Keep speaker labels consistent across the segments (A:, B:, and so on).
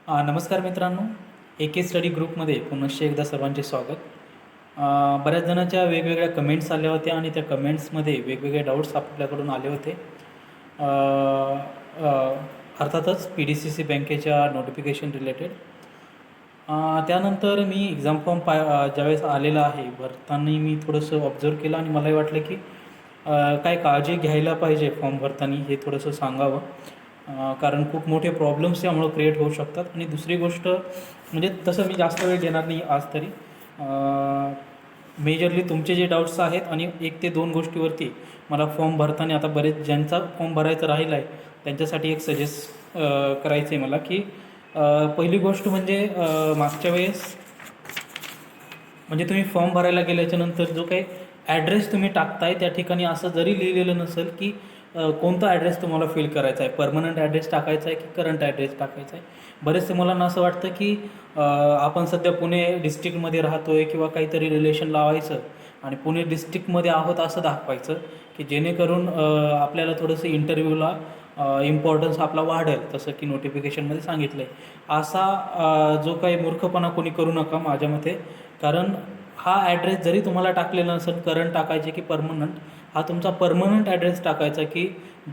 A: नमस्कार मित्रांनो, AK study ग्रुपमध्ये पुनश्च एकदा सर्वांचे स्वागत. बऱ्याच जणांच्या वेगवेगळ्या कमेंट्स आल्या होत्या आणि त्या कमेंट्समध्ये वेगवेगळे डाऊट्स आपल्याकडून आले होते. अ, अ, अर्थातच PDCC बँकेच्या नोटिफिकेशन रिलेटेड. त्यानंतर मी एक्झाम फॉर्म ज्यावेळेस आलेला आहे भरताना मी थोडंसं ऑब्झर्व केलं आणि मलाही वाटलं की काय काळजी घ्यायला पाहिजे फॉर्म भरताना हे थोडंसं सांगावं. कारण खूप मोठे प्रॉब्लेम्स त्यामुळं क्रिएट होऊ शकतात. आणि दुसरी गोष्ट म्हणजे तसं मी जास्त वेळ देणार नाही आज तरी. मेजरली तुमचे जे डाऊट्स आहेत आणि 1 ते 2 गोष्टीवरती मला फॉर्म भरताना आता बरेच ज्यांचा फॉर्म भरायचा राहिला आहे त्यांच्यासाठी एक सजेस्ट करायचं आहे मला की पहिली गोष्ट म्हणजे मागच्या वेळेस म्हणजे तुम्ही फॉर्म भरायला गेल्याच्यानंतर जो काही ॲड्रेस तुम्ही टाकताय त्या ठिकाणी असं जरी लिहिलेलं नसेल की कोणता ॲड्रेस तुम्हाला फिल करायचा आहे, परमनंट ॲड्रेस टाकायचा आहे की करंट ॲड्रेस टाकायचा आहे. बरेचसे मुलांना असं वाटतं की आपण सध्या पुणे डिस्ट्रिक्टमध्ये राहतो आहे किंवा काहीतरी रिलेशन लावायचं आणि पुणे डिस्ट्रिक्टमध्ये आहोत असं दाखवायचं की जेणेकरून आपल्याला थोडंसं इंटरव्ह्यूला इम्पॉर्टन्स आपला वाढेल, तसं की नोटिफिकेशनमध्ये सांगितलं आहे. असा जो काही मूर्खपणा कोणी करू नका माझ्या मते. कारण हा ॲड्रेस जरी तुम्हाला टाकलेला नसेल करंट टाकायचे की परमनंट, हा तुमचा परमनंट ॲड्रेस टाकायचा की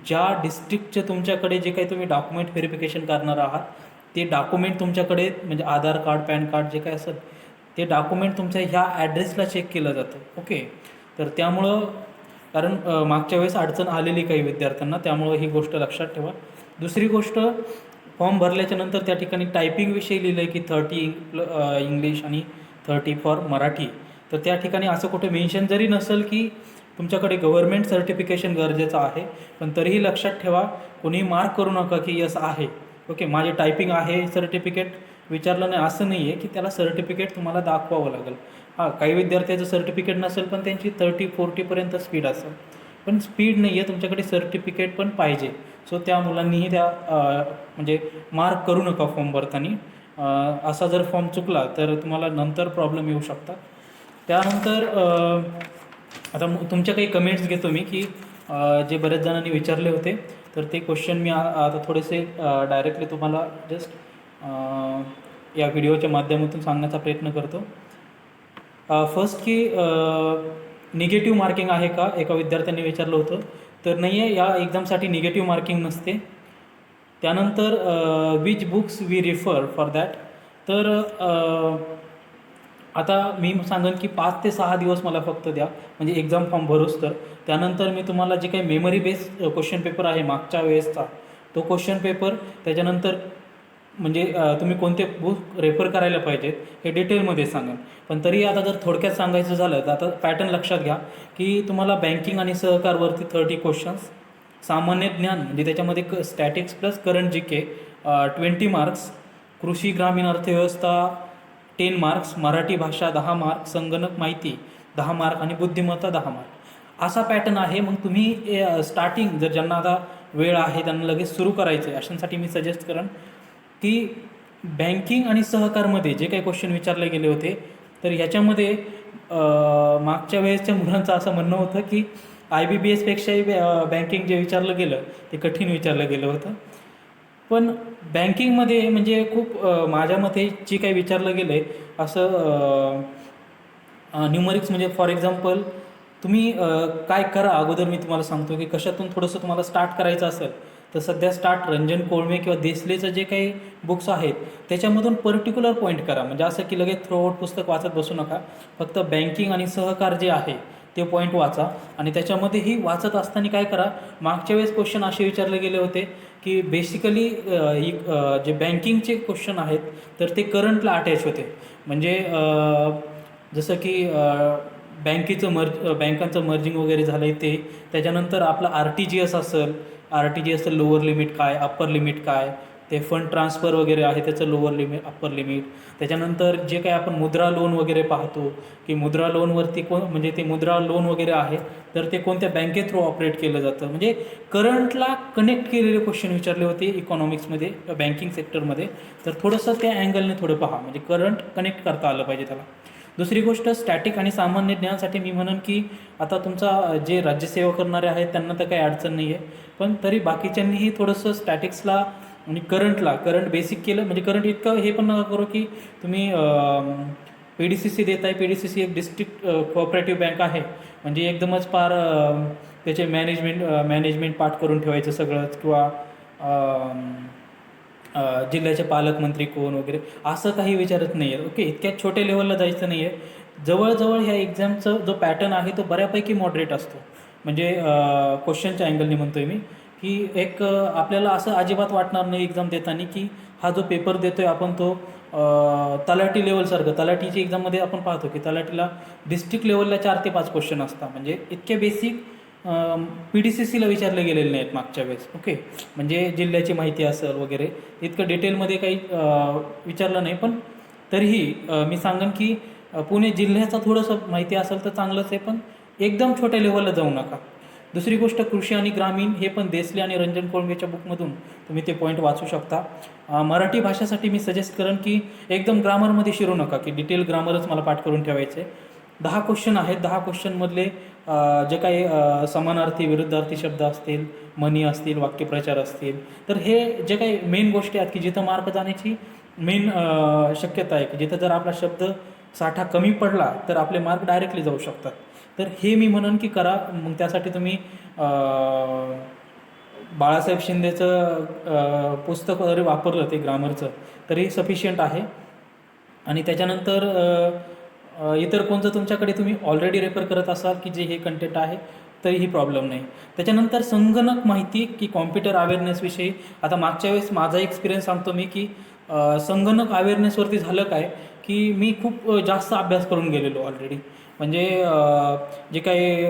A: ज्या डिस्ट्रिक्टचे तुमच्याकडे जे काही तुम्ही डॉक्युमेंट व्हेरिफिकेशन करणार आहात ते डॉक्युमेंट तुमच्याकडे म्हणजे आधार कार्ड, पॅन कार्ड जे काय असेल ते डॉक्युमेंट तुमच्या ह्या ॲड्रेसला चेक केलं जातं. ओके, तर त्यामुळं कारण मागच्या वेळेस अडचण आलेली काही विद्यार्थ्यांना, त्यामुळं ही गोष्ट लक्षात ठेवा. दुसरी गोष्ट, फॉर्म भरल्याच्यानंतर त्या ठिकाणी टायपिंगविषयी लिहिलं आहे की 30 इंग्लिश आणि 30 फॉर मराठी. तर त्या ठिकाणी असं कुठे मेन्शन जरी नसेल की तुमच्याकडे गव्हर्मेंट सर्टिफिकेशन गरजेचं आहे, पण तरीही लक्षात ठेवा कोणी मार्क करू नका की यस आहे, ओके माझे टायपिंग आहे सर्टिफिकेट विचारलं नाही असं नाही आहे की त्याला सर्टिफिकेट तुम्हाला दाखवावं लागेल. हां, काही विद्यार्थ्याचं सर्टिफिकेट नसेल पण त्यांची 30-40पर्यंत स्पीड असेल, पण स्पीड नाही आहे, तुमच्याकडे सर्टिफिकेट पण पाहिजे. सो त्या मुलांनीही त्या म्हणजे मार्क करू नका फॉर्म भरताना. असा जर फॉर्म चुकला तर तुम्हाला नंतर प्रॉब्लेम येऊ शकतात. त्यानंतर आता तुमच्या काही कमेंट्स घेतो मी की जे बऱ्याच जणांनी विचारले होते, तर ते क्वेश्चन मी आता थोडेसे डायरेक्टली तुम्हाला जस्ट या व्हिडिओच्या माध्यमातून सांगण्याचा प्रयत्न करतो. फर्स्ट की निगेटिव्ह मार्किंग आहे का, एका विद्यार्थ्यांनी विचारलं होतं. तर नाही आहे, या एक्झामसाठी निगेटिव्ह मार्किंग नसते. त्यानंतर which books we refer for that. तर आता मी सांगेन की 5 ते 6 दिवस मला फक्त द्या, म्हणजे एक्झाम फॉर्म भरूच. तर त्यानंतर मी तुम्हाला जे काही मेमरी बेस्ड क्वेश्चन पेपर आहे मागच्या वेळेसचा तो क्वेश्चन पेपर, त्याच्यानंतर म्हणजे तुम्ही कोणते बुक रेफर करायला पाहिजेत हे डिटेलमध्ये सांगेन. पण तरी आता जर थोडक्यात सांगायचं झालं तर आता पॅटर्न लक्षात घ्या की तुम्हाला बँकिंग आणि सहकारवरती 30 क्वेश्चन्स, सामान्य ज्ञान म्हणजे त्याच्यामध्ये statics plus current GK 20 marks, कृषी ग्रामीण अर्थव्यवस्था 10 मार्क्स, मराठी भाषा 10 मार्क, संगणक माहिती 10 मार्क आणि बुद्धिमत्ता 10 मार्क, असा पॅटर्न आहे. मग तुम्ही स्टार्टिंग जर ज्यांना आता वेळ आहे त्यांना लगेच सुरू करायचं आहे अशांसाठी मी सजेस्ट करेन की बँकिंग आणि सहकारमध्ये जे काही क्वेश्चन विचारले गेले होते तर ह्याच्यामध्ये मागच्या वेळेसच्या मुलांचं असं म्हणणं होतं की IBBSपेक्षाही बँकिंग जे विचारलं गेलं ते कठीण विचारलं गेलं होतं. पण बँकिंगमध्ये म्हणजे खूप माझ्या मते जे काही विचारलं गेलं आहे असं न्यूमरिक्स म्हणजे फॉर एक्झाम्पल तुम्ही काय करा अगोदर मी तुम्हाला सांगतो की कशातून थोडंसं तुम्हाला स्टार्ट करायचं असेल तर सध्या स्टार्ट रंजन कोळमे किंवा देसलेचं जे काही बुक्स आहेत त्याच्यामधून पर्टिक्युलर पॉईंट करा. म्हणजे असं की लगेच थ्रूआउट पुस्तक वाचत बसू नका, फक्त बँकिंग आणि सहकार जे आहे ते पॉईंट वाचा. आणि त्याच्यामध्येही वाचत असताना काय करा, मागच्या वेळेस क्वेश्चन असे विचारले गेले होते की बेसिकली जे बँकिंगचे क्वेश्चन आहेत तर ते करंटला अटॅच होते. म्हणजे जसं की बँकांचं मर्जिंग वगैरे झालं आहे ते, त्याच्यानंतर आपलं RTGS असेल, RTGSचं लोअर लिमिट काय, अप्पर लिमिट काय, ते फंड ट्रान्सफर वगैरे आहे त्याचं लोअर लिमिट, अप्पर लिमिट. त्याच्यानंतर जे काही आपण मुद्रा लोन वगैरे पाहतो की मुद्रा लोनवरती म्हणजे ते मुद्रा लोन वगैरे आहे तर ते कोणत्या बँके थ्रू ऑपरेट केलं जातं. म्हणजे करंटला कनेक्ट केलेले क्वेश्चन विचारले होते इकॉनॉमिक्समध्ये, बँकिंग सेक्टरमध्ये. तर थोडंसं त्या अँगलने थोडं पहा, म्हणजे करंट कनेक्ट करता आलं पाहिजे त्याला. दुसरी गोष्ट, स्टॅटिक आणि सामान्य ज्ञानासाठी मी म्हणेन की आता तुमचा जे राज्यसेवा करणारे आहेत त्यांना तर काही अडचण नाही आहे, पण तरी बाकीच्यांनीही थोडंसं स्टॅटिक्सला आणि करंट बेसिक केलं म्हणजे करंट इतकं हे पण नका करू की तुम्ही PDCC देताय. PDCC एक डिस्ट्रिक्ट कोऑपरेटिव्ह बँक आहे, म्हणजे एकदमच फार त्याचे मॅनेजमेंट पाठ करून ठेवायचं सगळंच, किंवा जिल्ह्याचे पालकमंत्री कोण वगैरे असं काही विचारत नाही आहे. ओके, इतक्या छोट्या लेवलला जायचं नाही आहे. जवळजवळ ह्या एक्झामचं जो पॅटर्न आहे तो बऱ्यापैकी मॉडरेट असतो. म्हणजे क्वेश्चनच्या अँगलने म्हणतो आहे मी, की एक आपल्याला असं अजिबात वाटणार नाही एक्झाम देताना की हा जो पेपर देतो आहे आपण तो तलाठी लेवलसारखं. तलाठीची एक्झाममध्ये आपण पाहतो की तलाठीला डिस्ट्रिक्ट लेवलला 4 ते 5 क्वेश्चन असतात, म्हणजे इतके बेसिक PDCCला विचारले गेलेले नाहीत मागच्या वेळेस. ओके, म्हणजे जिल्ह्याची माहिती असेल वगैरे इतकं डिटेलमध्ये काही विचारलं नाही. पण तरीही मी सांगेन की पुणे जिल्ह्याचा थोडंसं माहिती असेल तर चांगलंच आहे, पण एकदम छोट्या लेवलला जाऊ नका. दुसरी गोष्ट, कृषी आणि ग्रामीण हे पण देसले आणि रंजन कोळंबेच्या बुकमधून तुम्ही ते पॉईंट वाचू शकता. मराठी भाषेसाठी मी सजेस्ट करेन की एकदम ग्रामरमध्ये शिरू नका, की डिटेल ग्रामरच मला पाठ करून ठेवायचे. 10 क्वेश्चन आहेत. 10 क्वेश्चनमधले जे काही समानार्थी विरुद्धार्थी शब्द असतील, म्हणी असतील, वाक्यप्रचार असतील, तर हे जे काही मेन गोष्टी आहेत की जिथं मार्क जाण्याची मेन शक्यता आहे, की जिथं जर आपला शब्द साठा कमी पडला तर आपले मार्क डायरेक्टली जाऊ शकतात. तर हे मी म्हणेन की करा. मग त्यासाठी तुम्ही बाळासाहेब शिंदेचं पुस्तक जरी वापरलं ते ग्रामरचं तरी सफिशियंट आहे. आणि त्याच्यानंतर इतर कोणतं तुमच्याकडे तुम्ही ऑलरेडी रेफर करत असाल की जे हे कंटेंट आहे तरीही प्रॉब्लेम नाही. त्याच्यानंतर संगणक माहिती की कॉम्प्युटर अवेअरनेसविषयी, आता मागच्या वेळेस माझा एक्सपिरियन्स सांगतो मी की संगणक अवेअरनेसवरती झालं काय की मी खूप जास्त अभ्यास करून गेलेलो ऑलरेडी. म्हणजे जे काही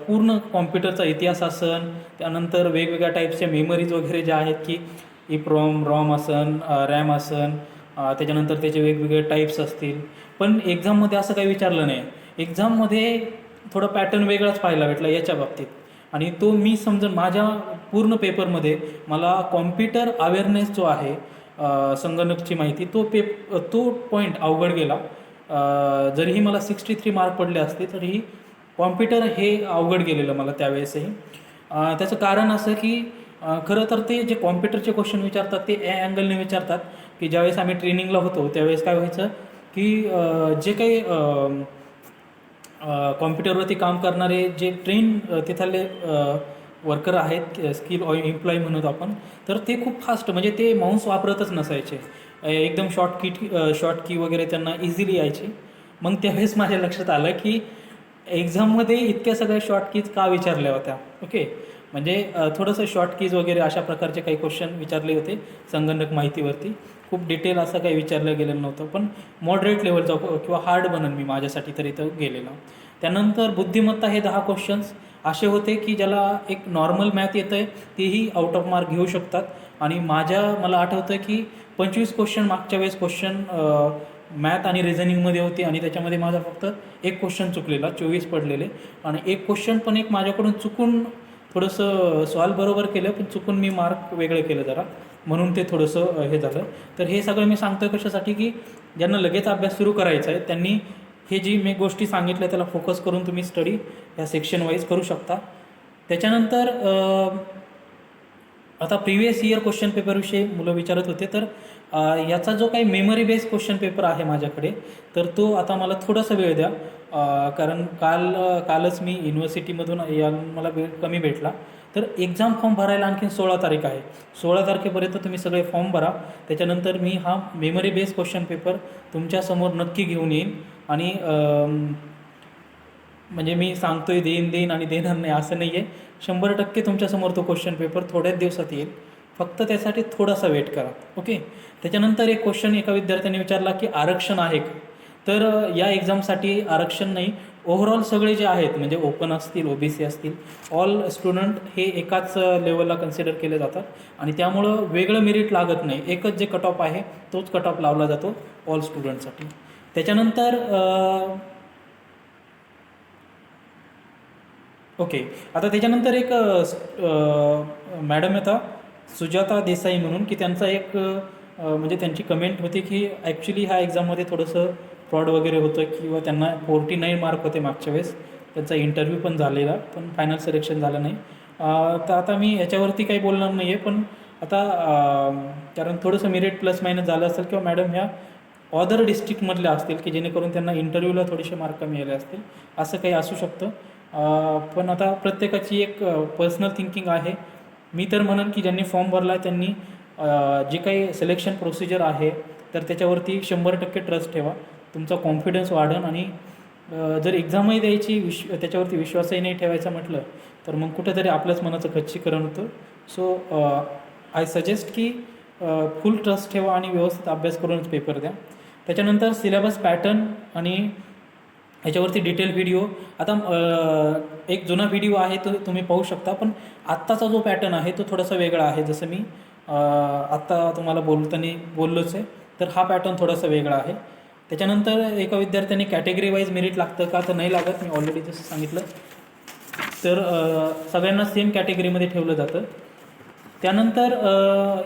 A: पूर्ण कॉम्प्युटरचा इतिहास असन, त्यानंतर वेगवेगळ्या टाईप्सच्या मेमरीज वगैरे ज्या आहेत की EEPROM, ROM असन, रॅम असन, त्याच्यानंतर त्याचे वेगवेगळे टाईप्स असतील. पण एक्झाममध्ये असं काही विचारलं नाही. एक्झाममध्ये थोडं पॅटर्न वेगळाच पाहायला भेटला याच्या बाबतीत, आणि तो मी समजून माझ्या पूर्ण पेपरमध्ये मला कॉम्प्युटर अवेअरनेस जो आहे, संगणकची माहिती, तो पॉईंट अवघड गेला. जरीही मला 63 मार्क पडले असते तरीही कॉम्प्युटर हे अवघड गेलेलं मला त्यावेळेसही. त्याचं कारण असं की खरं तर ते जे कॉम्प्युटरचे क्वेश्चन विचारतात ते या अँगलने विचारतात की ज्यावेळेस आम्ही ट्रेनिंगला होतो त्यावेळेस काय व्हायचं की जे काही कॉम्प्युटरवरती काम करणारे जे तिथले वर्कर आहेत, स्किल एम्प्लॉई म्हणत आपण, तर ते खूप फास्ट, म्हणजे ते माऊस वापरतच नसायचे. एकदम शॉर्ट की वगैरे त्यांना इझिली यायची. मग त्यावेळेस माझ्या लक्षात आलं की एक्झाममध्ये इतक्या सगळ्या शॉर्ट कीज का विचारल्या होत्या. ओके, म्हणजे थोडंसं शॉर्ट कीज वगैरे अशा प्रकारचे काही क्वेश्चन विचारले होते संगणक माहितीवरती. खूप डिटेल असं काही विचारलं गेलेलं नव्हतं, पण मॉडरेट लेवलचा किंवा हार्ड बनन मी माझ्यासाठी तरी इथं गेलेला. त्यानंतर बुद्धिमत्ता हे 10 क्वेश्चन्स असे होते की ज्याला एक नॉर्मल मॅथ येतं आहे तेही आउट ऑफ मार्क घेऊ शकतात. आणि मला आठवतं की 25 क्वेश्चन मागच्या वेळेस क्वेश्चन मॅथ आणि रिझनिंगमध्ये होते, आणि त्याच्यामध्ये माझा फक्त एक क्वेश्चन चुकलेला, 24 पडलेले. आणि एक क्वेश्चन पण एक माझ्याकडून चुकून थोडंसं सॉल्व बरोबर केलं, पण चुकून मी मार्क वेगळं केलं जरा, म्हणून ते थोडंसं हे झालं. तर हे सगळं मी सांगतो आहे कशासाठी की ज्यांना लगेच अभ्यास सुरू करायचा आहे त्यांनी हे जी मी गोष्टी सांगितल्या त्याला फोकस करून तुम्ही स्टडी ह्या सेक्शन वाईज करू शकता. त्याच्यानंतर आता प्रिवियस इयर क्वेश्चन पेपरविषयी मुलं विचारत होते, तर याचा जो काही मेमरी बेस्ड क्वेश्चन पेपर आहे माझ्याकडे, तर तो आता मला थोडासा वेळ द्या, कारण कालच मी युनिव्हर्सिटीमधून मला वेळ कमी भेटला. तर एक्झाम फॉर्म भरायला आणखी 16 तारीख आहे. 16 तारखेपर्यंत तुम्ही सगळे फॉर्म भरा. त्याच्यानंतर मी हा मेमरी बेस्ड क्वेश्चन पेपर तुमच्यासमोर नक्की घेऊन येईन. आणि म्हणजे मी सांगतोय देईन आणि देणार नाही असं नाही आहे. 100% तुमच्यासमोर तो क्वेश्चन पेपर थोड्याच दिवसात येईल. फक्त त्यासाठी थोडासा वेट करा. ओके. त्याच्यानंतर एक क्वेश्चन एका विद्यार्थ्याने विचारला की आरक्षण आहे का? तर या एक्झामसाठी आरक्षण नाही. ओव्हरऑल सगळे जे आहेत, म्हणजे ओपन असतील, OBC असतील, ऑल स्टुडंट हे एकाच लेवलला कन्सिडर केले जातात, आणि त्यामुळं वेगळं मेरिट लागत नाही. एकच जे कट ऑफ आहे तोच कट ऑफ लावला जातो ऑल स्टुडंटसाठी. त्याच्यानंतर ओके, आता त्याच्यानंतर एक मॅडम येतात सुजाता देसाई म्हणून, की त्यांचा एक म्हणजे त्यांची कमेंट होती की ॲक्च्युली ह्या एक्झाममध्ये थोडंसं फ्रॉड वगैरे होतं, किंवा त्यांना 49 मार्क होते मागच्या वेळेस. त्यांचा इंटरव्ह्यू पण झालेला, पण फायनल सिलेक्शन झालं नाही. तर आता मी याच्यावरती काही बोलणार नाही आहे, पण आता कारण थोडंसं मेरिट प्लस मायनस झालं असेल किंवा मॅडम ह्या ऑदर डिस्ट्रिक्टमधल्या असतील की जेणेकरून त्यांना इंटरव्ह्यूला थोडेसे मार्क मिळाले असतील, असं काही असू शकतं. पण आता प्रत्येकाची एक पर्सनल थिंकिंग आहे. मी तर म्हणेन की ज्यांनी फॉर्म भरला आहे त्यांनी जे काही सिलेक्शन प्रोसिजर आहे तर त्याच्यावरती 100% ट्रस्ट ठेवा. तुमचा कॉन्फिडन्स वाढेल आणि जर एक्झामही द्यायची त्याच्यावरती विश्वासही नाही ठेवायचा म्हटलं तर मग कुठेतरी आपल्याच मनाचं खच्चीकरण होतं. सो आय सजेस्ट की फुल ट्रस्ट ठेवा आणि व्यवस्थित अभ्यास करूनच पेपर द्या. त्याच्यानंतर सिलेबस पॅटर्न आणि ह्याच्यावरती डिटेल व्हिडिओ. आता एक जुना व्हिडिओ आहे तो तुम्ही पाहू शकता, पण आत्ताचा जो पॅटर्न आहे तो थोडासा वेगळा आहे. जसं मी आत्ता तुम्हाला बोलताना बोललोच आहे, तर हा पॅटर्न थोडासा वेगळा आहे. त्याच्यानंतर एका विद्यार्थ्याने कॅटेगरी वाईज मेरिट लागतं का तर नाही लागत, मी ऑलरेडी जसं सांगितलं. तर सगळ्यांना सेम कॅटेगरीमध्ये ठेवलं जातं. त्यानंतर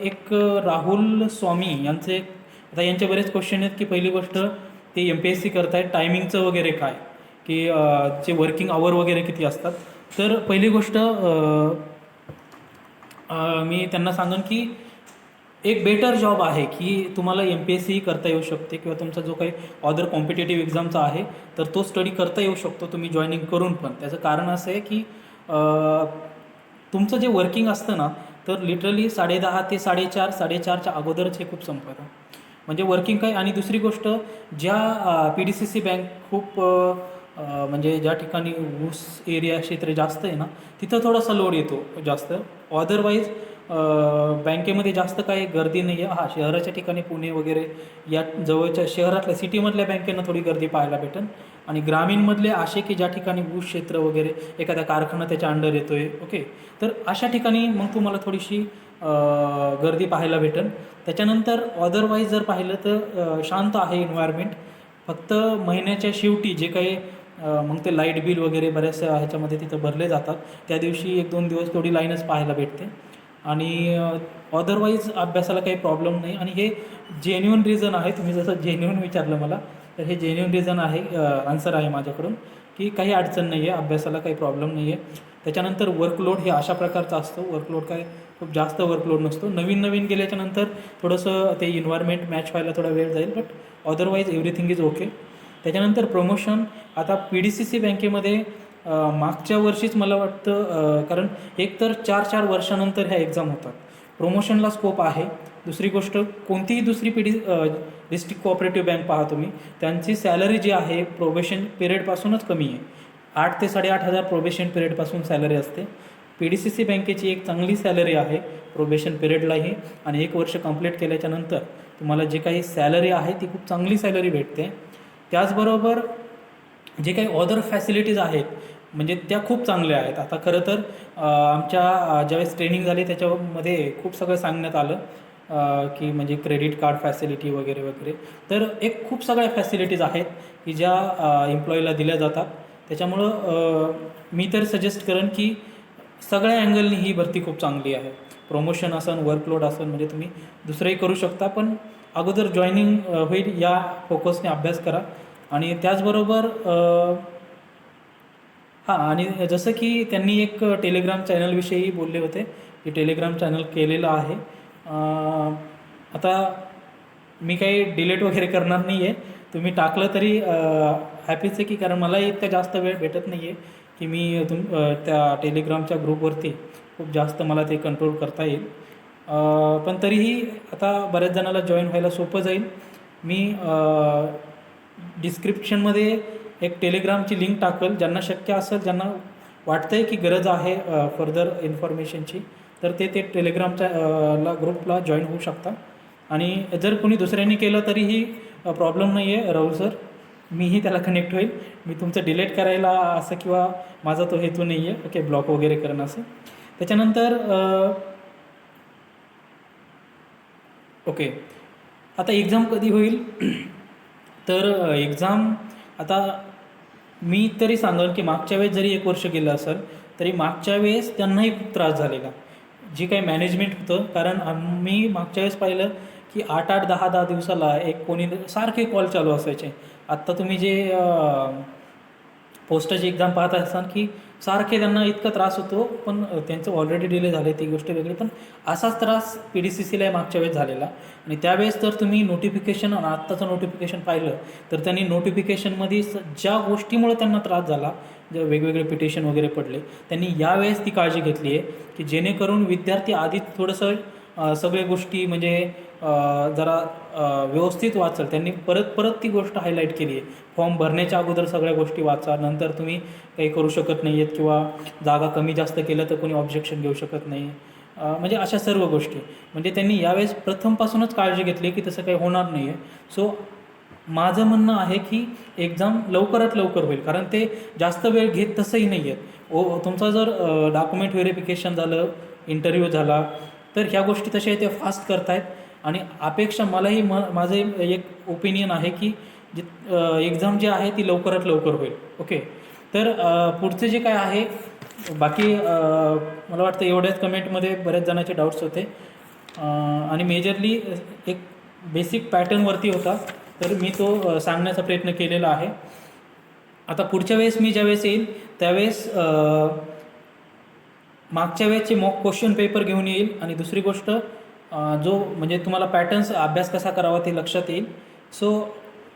A: एक राहुल स्वामी यांचे आता यांचे बरेच क्वेश्चन आहेत की पहिली गोष्ट ते MPSC करतायत, टायमिंगचं वगैरे काय, की जे वर्किंग आवर वगैरे किती असतात. तर पहिली गोष्ट मी त्यांना सांगेन की एक बेटर जॉब आहे की तुम्हाला MPSC करता येऊ शकते किंवा तुमचा जो काही अदर कॉम्पिटेटिव्ह एक्झामचा आहे तर तो स्टडी करता येऊ शकतो तुम्ही जॉईनिंग करून. पण त्याचं कारण असं आहे की तुमचं जे वर्किंग असतं ना तर लिटरली 10:30 ते 4:30 4:30च्या अगोदरच हे खूप संपतं. म्हणजे वर्किंग काय. आणि दुसरी गोष्ट ज्या PDCC बँक खूप म्हणजे ज्या ठिकाणी ऊस एरिया क्षेत्र जास्त आहे ना तिथं थोडासा लोड येतो जास्त. अदरवाईज बँकेमध्ये जास्त काही गर्दी नाही आहे. हां, शहराच्या ठिकाणी पुणे वगैरे या जवळच्या शहरातल्या सिटीमधल्या बँकेंना थोडी गर्दी पाहायला भेटेल. आणि ग्रामीणमधले असे की ज्या ठिकाणी ऊस क्षेत्र वगैरे एखादा कारखाना त्याच्या अंडर येतो आहे, ओके, तर अशा ठिकाणी मग तुम्हाला थोडीशी गर्दी पाहायला भेटेल. त्याच्यानंतर अदरवाईज जर पाहिलं तर शांत आहे एन्व्हायरमेंट. फक्त महिन्याच्या शेवटी जे काही मग ते लाईट बिल वगैरे बऱ्याचशा ह्याच्यामध्ये तिथं भरले जातात, त्या दिवशी 1-2 दिवस थोडी लाईनच पाहायला भेटते. आणि अदरवाईज अभ्यासाला काही प्रॉब्लेम नाही. आणि हे जेन्युइन रिझन आहे. तुम्ही जसं जेन्युइन विचारलं मला तर हे जेन्युइन रिझन आहे, आन्सर आहे माझ्याकडून की काही अडचण नाही आहे, अभ्यासाला काही प्रॉब्लेम नाही आहे. त्याच्यानंतर वर्कलोड हे अशा प्रकारचा असतो. वर्कलोड काय खूप जास्त वर्कलोड नसतो. नवीन गेल्याच्यानंतर थोडंसं ते इन्व्हायरमेंट मॅच व्हायला थोडा वेळ जाईल, but otherwise everything is okay. त्याच्यानंतर प्रमोशन. आता PDCC बँकेमध्ये मागच्या वर्षीच मला वाटतं कारण एकतर 4-4 वर्षानंतर ह्या एक्झाम होतात. प्रमोशनला स्कोप आहे. दुसरी गोष्ट कोणतीही दुसरी डिस्ट्रिक्ट कोऑपरेटिव्ह बँक पहा तुम्ही, त्यांची सॅलरी जी आहे प्रोबेशन पिरियडपासूनच कमी आहे. 8 ते 8,500 प्रोबेशन पिरियडपासून सॅलरी असते. PDCC बँकेची एक चांगली सॅलरी आहे प्रोबेशन पिरियडलाही, आणि 1 वर्ष कंप्लीट केल्याच्यानंतर तुम्हाला जे काही सॅलरी आहे ती खूप चांगली सॅलरी भेटते. त्याचबरोबर जे काही अदर फॅसिलिटीज आहेत म्हणजे त्या खूप चांगल्या आहेत. आता खरं तर आमच्या ज्यावेळेस ट्रेनिंग झाली त्याच्यामध्ये खूप सगळं सांगण्यात आलं की म्हणजे क्रेडिट कार्ड फॅसिलिटी वगैरे वगैरे. तर एक खूप सगळ्या फॅसिलिटीज आहेत की ज्या एम्प्लॉईला दिल्या जातात. त्याच्यामुळं मी तर सजेस्ट करेन की सगळ्या अँगलनी ही भरती खूप चांगली आहे. प्रमोशन असेल, वर्कलोड असेल, म्हणजे तुम्ही दुसरंही करू शकता, पण अगोदर जॉईनिंग होईल या फोकसने अभ्यास करा. आणि त्याचबरोबर हां, आणि जसं की त्यांनी एक टेलिग्राम चॅनलविषयी बोलले होते की टेलिग्राम चॅनल केलेलं आहे. आता मी काही डिलीट वगैरे करणार नाही आहे. तुम्ही टाकलं तरी हॅपीच आहे की, कारण मलाही इतका जास्त वेळ भेटत नाही आहे की मी त्या टेलिग्रामच्या ग्रुपवरती खूप जास्त मला ते कंट्रोल करता येईल. पण तरीही आता बऱ्याच जणाला जॉईन व्हायला सोपं जाईल. मी डिस्क्रिप्शनमध्ये एक टेलिग्रामची लिंक टाकल. ज्यांना शक्य असेल, ज्यांना वाटतं आहे की गरज आहे फर्दर इन्फॉर्मेशनची, तर ते टेलिग्रामच्या ग्रुपला जॉईन होऊ शकता. आणि जर कोणी दुसऱ्यांनी केलं तरीही प्रॉब्लेम नाही आहे राहुल सर, मीही त्याला कनेक्ट होईल. मी तुमचं डिलीट करायला असं किंवा माझा तो हेतू नाही आहे, ओके, ब्लॉक वगैरे करणं असं. त्याच्यानंतर ओके, आता एक्झाम कधी होईल तर एक्झाम आता मी तरी सांगेन की मागच्या वेळेस जरी 1 वर्ष गेलं असेल तरी मागच्या वेळेस त्यांनाही खूप त्रास झालेला जी काही मॅनेजमेंट होतं. कारण आम्ही मागच्या वेळेस पाहिलं की 8-8 10-10 दिवसाला एक कोणी सारखे कॉल चालू असायचे. आत्ता तुम्ही जे पोस्टाची एक्झाम पाहत असाल की सारखे त्यांना इतका त्रास होतो, पण त्यांचं ऑलरेडी डिले झाले ती गोष्ट वेगळी, पण असाच त्रास PDCCला मागच्या वेळेस झालेला. आणि त्यावेळेस तर तुम्ही नोटिफिकेशन आणि आत्ताचं नोटिफिकेशन पाहिलं तर त्यांनी नोटिफिकेशनमध्ये ज्या गोष्टीमुळे त्यांना त्रास झाला, जे वेगवेगळे पिटिशन वगैरे पडले, त्यांनी यावेळेस ती काळजी घेतली आहे की जेणेकरून विद्यार्थी आधीच थोडंसं सगळ्या गोष्टी म्हणजे जरा व्यवस्थित वाचल. त्यांनी परत ती गोष्ट हायलाईट केली आहे, फॉर्म भरण्याच्या अगोदर सगळ्या गोष्टी वाचा, नंतर तुम्ही काही करू शकत नाही आहेत किंवा जागा कमी जास्त केलं तर कोणी ऑब्जेक्शन घेऊ शकत नाही, म्हणजे अशा सर्व गोष्टी म्हणजे त्यांनी यावेळेस प्रथमपासूनच काळजी घेतली की तसं काही होणार नाही आहे. सो माझं म्हणणं आहे की एक्झाम लवकरात लवकर होईल, कारण ते जास्त वेळ घेत तसंही नाही आहेत. तुमचा जर डॉक्युमेंट व्हेरिफिकेशन झालं, इंटरव्ह्यू झाला, तर ह्या गोष्टी तशा ते फास्ट करतायत. आणि अपेक्षा मलाही माझं एक ओपिनियन आहे की जी एक्झाम जी आहे ती लवकरात लवकर होईल. ओके, तर पुढचे जे काय आहे बाकी मला वाटतं एवढ्याच कमेंटमध्ये बऱ्याच जणांचे डाऊट्स होते आणि मेजरली एक बेसिक पॅटर्नवरती होता, तर मी तो सांगण्याचा प्रयत्न केलेला आहे. आता पुढच्या वेळेस मी ज्यावेळेस येईल त्यावेळेस मागच्या वेळेसचे मॉक क्वेश्चन पेपर घेऊन येईल. आणि दुसरी गोष्ट जो म्हणजे तुम्हाला पॅटर्न्स अभ्यास कसा करावा ते लक्षात येईल. सो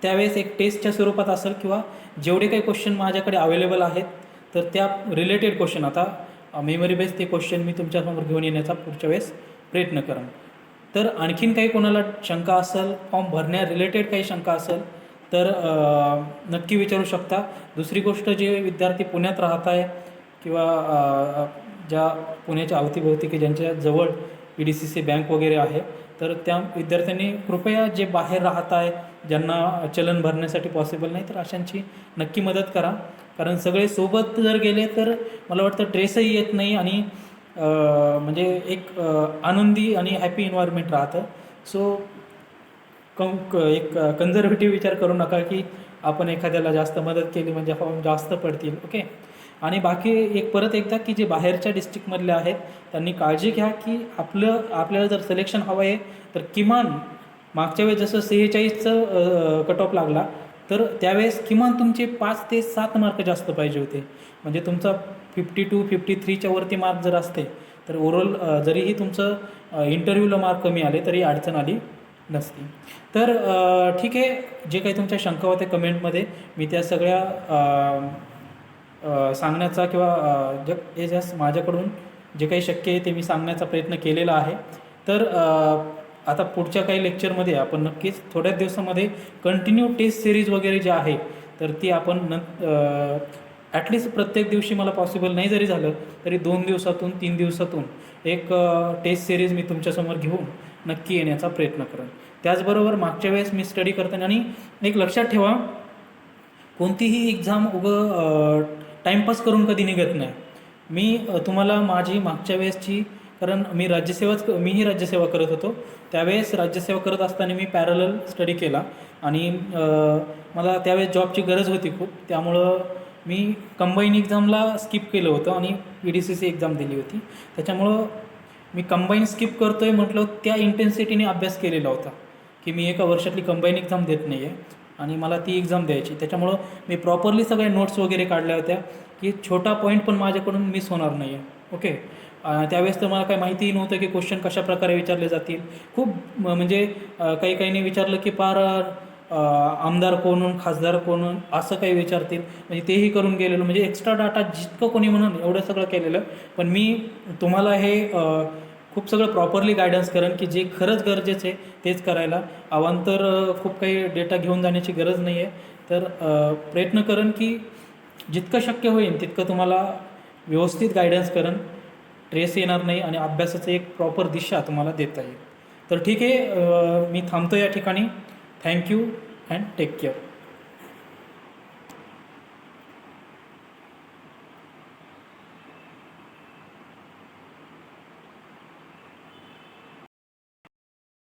A: त्यावेळेस एक टेस्टच्या स्वरूपात असेल किंवा जेवढे काही क्वेश्चन माझ्याकडे अवेलेबल आहेत तर त्या रिलेटेड क्वेश्चन आता मेमरी बेस ते क्वेश्चन मी तुमच्यासमोर घेऊन येण्याचा पुढच्या वेळेस प्रयत्न करेन. तर आणखीन काही कोणाला शंका असेल, फॉर्म भरण्या रिलेटेड काही शंका असेल तर नक्की विचारू शकता. दुसरी गोष्ट, जे विद्यार्थी पुण्यात राहत आहे किंवा ज्या पुण्याच्या अवतीभोवती की ज्यांच्या जवळ PDCC बँक वगैरे आहे, तर त्या विद्यार्थ्यांनी कृपया जे बाहेर राहत आहे, ज्यांना चलन भरण्यासाठी पॉसिबल नाही, तर अशांची नक्की मदत करा. कारण सगळे सोबत जर गेले तर मला वाटतं ट्रेसही येत नाही आणि म्हणजे एक आनंदी आणि हॅपी एन्व्हायरमेंट राहतं. सो एक कन्झर्वेटिव्ह विचार करू नका की आपण एखाद्याला जास्त मदत केली म्हणजे फॉर्म जास्त पडतील. ओके, आणि बाकी एक परत एकदा की जे बाहेरच्या डिस्ट्रिक्टमधले आहेत त्यांनी काळजी घ्या की आपल्याला जर सिलेक्शन हवं आहे तर किमान मागच्या वेळेस जसं 46चं कट ऑफ लागला तर त्यावेळेस किमान तुमचे 5 ते 7 मार्क जास्त पाहिजे होते. म्हणजे तुमचा 52, 53च्या वरती मार्क जर असते तर ओव्हरऑल जरीही तुमचं इंटरव्ह्यूला मार्क कमी आले तरी अडचण आली नसती. तर ठीक आहे, जे काही तुमच्या शंका होत्या कमेंटमध्ये मी त्या सगळ्या सांगण्याचा किंवा हे जास्त माझ्याकडून जे काही शक्य आहे ते मी सांगण्याचा प्रयत्न केलेला आहे. तर आता पुढच्या काही लेक्चरमध्ये आपण नक्कीच थोड्याच दिवसामध्ये कंटिन्यू टेस्ट सिरीज वगैरे जे आहे तर ती आपण ॲटलिस्ट प्रत्येक दिवशी मला पॉसिबल नाही जरी झालं तरी 2 दिवसातून 3 दिवसातून एक टेस्ट सिरीज मी तुमच्यासमोर घेऊन नक्की येण्याचा प्रयत्न करेन. त्याचबरोबर मागच्या वेळेस मी स्टडी करताना, आणि एक लक्षात ठेवा, कोणतीही एक्झाम टाईमपास करून कधी निघत नाही. मी तुम्हाला माझी मागच्या वेळेसची, कारण मीही राज्यसेवा करत होतो, त्यावेळेस राज्यसेवा करत असताना मी पॅरलल स्टडी केला आणि मला त्यावेळेस जॉबची गरज होती खूप, त्यामुळं मी कंबाईन एक्झामला स्किप केलं होतं आणि PDCC एक्झाम दिली होती. त्याच्यामुळं मी कंबाईन स्किप करतो आहे म्हटलं त्या इंटेन्सिटीने अभ्यास केलेला होता की मी एका वर्षातली कंबाईन एक्झाम देत नाही आहे आणि मला ती एक्झाम द्यायची. त्याच्यामुळं मी प्रॉपरली सगळ्या नोट्स वगैरे काढल्या होत्या की छोटा पॉईंट पण माझ्याकडून मिस होणार नाही आहे. ओके, त्यावेळेस तर मला काही माहितीही नव्हतं की क्वेश्चन कशाप्रकारे विचारले जातील. खूप म्हणजे काहींनी विचारलं की पार आमदार कोण, खासदार कोण, असं काही विचारतील, म्हणजे तेही करून गेलेलं, म्हणजे एक्स्ट्रा डाटा जितकं कोणी म्हणून एवढं सगळं केलेलं. पण मी तुम्हाला हे खूप सगळं प्रॉपरली गायडन्स करेन की जे खरंच गरजेचं आहे तेच करायला. अवांतर खूप काही डेटा घेऊन जाण्याची गरज नाही आहे. तर प्रयत्न करेन की जितकं शक्य होईल तितकं तुम्हाला व्यवस्थित गायडन्स करेन, ट्रेस येणार नाही आणि अभ्यासाचं एक प्रॉपर दिशा तुम्हाला देता येईल. तर ठीक आहे, मी थांबतो या ठिकाणी. Thank you and take care.